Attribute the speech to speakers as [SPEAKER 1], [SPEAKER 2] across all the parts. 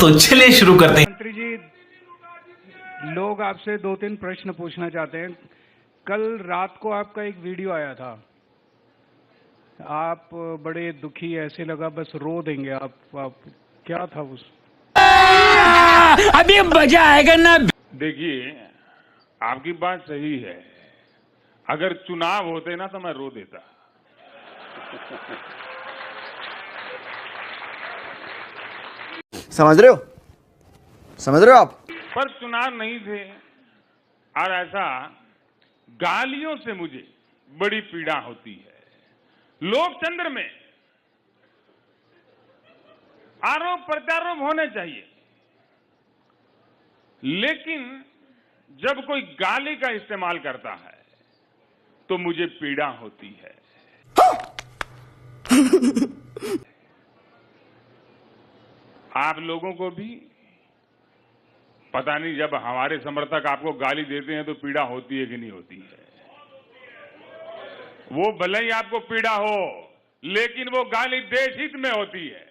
[SPEAKER 1] तो चलिए शुरू करते हैं।
[SPEAKER 2] मंत्री जी, लोग आपसे 2-3 प्रश्न पूछना चाहते हैं। कल रात को आपका एक वीडियो आया था, आप बड़े दुखी, ऐसे लगा बस रो देंगे आप क्या था उस?
[SPEAKER 3] अभी मजा आएगा ना।
[SPEAKER 4] देखिए, आपकी बात सही है। अगर चुनाव होते ना तो मैं रो देता।
[SPEAKER 5] समझ रहे हो आप?
[SPEAKER 4] पर चुनाव नहीं थे और ऐसा गालियों से मुझे बड़ी पीड़ा होती है। लोकतंत्र में आरोप प्रत्यारोप होने चाहिए, लेकिन जब कोई गाली का इस्तेमाल करता है तो मुझे पीड़ा होती है। आप लोगों को भी पता नहीं, जब हमारे समर्थक आपको गाली देते हैं तो पीड़ा होती है कि नहीं होती है। वो भले ही आपको पीड़ा हो, लेकिन वो गाली देश हित में होती है।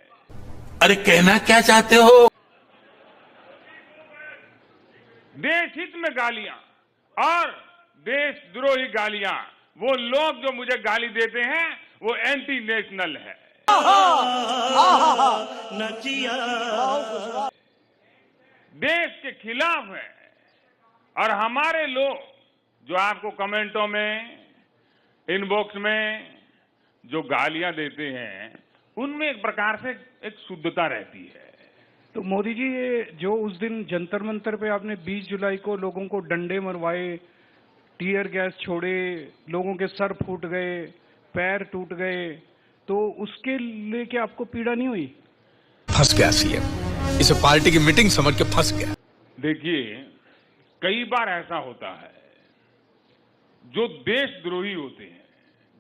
[SPEAKER 1] अरे कहना क्या चाहते हो?
[SPEAKER 4] देश हित में गालियां और देशद्रोही गालियां, वो लोग जो मुझे गाली देते हैं वो एंटी नेशनल है। देश के खिलाफ है। और हमारे लोग जो आपको कमेंटों में, इनबॉक्स में जो गालियां देते हैं, उनमें एक प्रकार से एक शुद्धता रहती है।
[SPEAKER 2] तो मोदी जी, ये जो उस दिन जंतर मंतर पे आपने 20 जुलाई को लोगों को डंडे मरवाए, टीयर गैस छोड़े, लोगों के सर फूट गए, पैर टूट गए, तो उसके लेके आपको पीड़ा नहीं हुई?
[SPEAKER 3] फंस गया सीएम, इसे पार्टी की मीटिंग समझ के फंस गया।
[SPEAKER 4] देखिए, कई बार ऐसा होता है जो देशद्रोही होते हैं,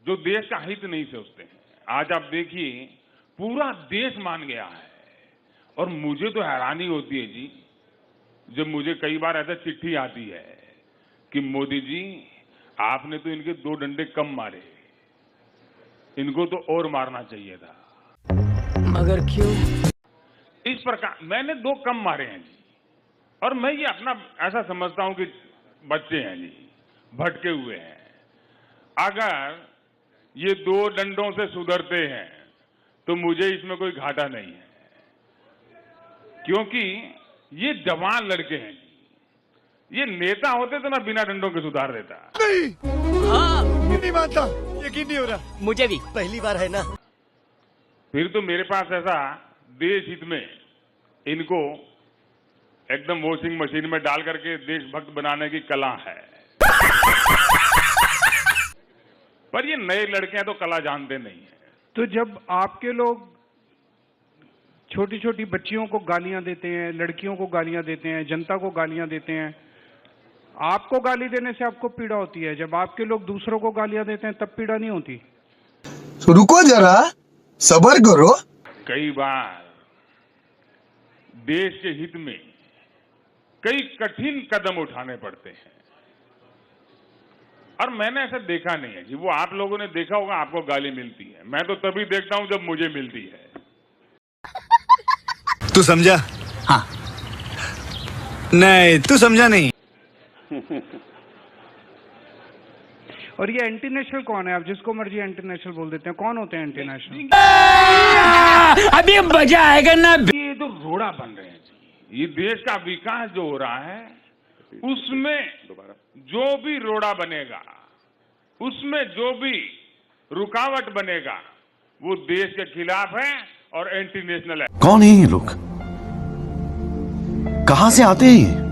[SPEAKER 4] जो देश का हित नहीं सोचते हैं। आज आप देखिए, पूरा देश मान गया है। और मुझे तो हैरानी होती है जी, जब मुझे कई बार ऐसा चिट्ठी आती है कि मोदी जी आपने तो इनके 2 डंडे कम मारे, इनको तो और मारना चाहिए था।
[SPEAKER 3] मगर क्यों?
[SPEAKER 4] इस प्रकार मैंने 2 कम मारे हैं जी। और मैं ये अपना ऐसा समझता हूं कि बच्चे हैं जी, भटके हुए हैं। अगर ये 2 डंडों से सुधरते हैं तो मुझे इसमें कोई घाटा नहीं है, क्योंकि ये जवान लड़के हैं जी। ये नेता होते तो मैं बिना डंडों के सुधार देता।
[SPEAKER 5] नहीं मानता, यकीन नहीं हो रहा।
[SPEAKER 3] मुझे भी
[SPEAKER 5] पहली बार है ना।
[SPEAKER 4] फिर तो मेरे पास ऐसा देश हित में इनको एकदम वॉशिंग मशीन में डाल करके देशभक्त बनाने की कला है। पर ये नए लड़के हैं तो कला जानते नहीं है।
[SPEAKER 2] तो जब आपके लोग छोटी छोटी बच्चियों को गालियां देते हैं, लड़कियों को गालियां देते हैं, जनता को गालियां देते हैं, आपको गाली देने से आपको पीड़ा होती है, जब आपके लोग दूसरों को गालियां देते हैं तब पीड़ा नहीं होती?
[SPEAKER 5] तो रुको जरा, सब्र करो।
[SPEAKER 4] कई बार देश के हित में कई कठिन कदम उठाने पड़ते हैं, और मैंने ऐसा देखा नहीं है जी। वो आप लोगों ने देखा होगा, आपको गाली मिलती है। मैं तो तभी देखता हूं जब मुझे मिलती है।
[SPEAKER 3] तू समझा? हाँ। नहीं, तू समझा नहीं।
[SPEAKER 2] और ये एंटी नेशनल कौन है? आप जिसको मर्जी एंटी नेशनल बोल देते हैं, कौन होते हैं एंटी नेशनल?
[SPEAKER 3] अभी मजा आएगा ना।
[SPEAKER 4] ये तो रोड़ा बन रहे हैं जी। ये देश का विकास जो हो रहा है, उसमें जो भी रोड़ा बनेगा, उसमें जो भी रुकावट बनेगा, वो देश के खिलाफ है और एंटी नेशनल है।
[SPEAKER 5] कौन है ये लोग? कहां से आते हैं ये?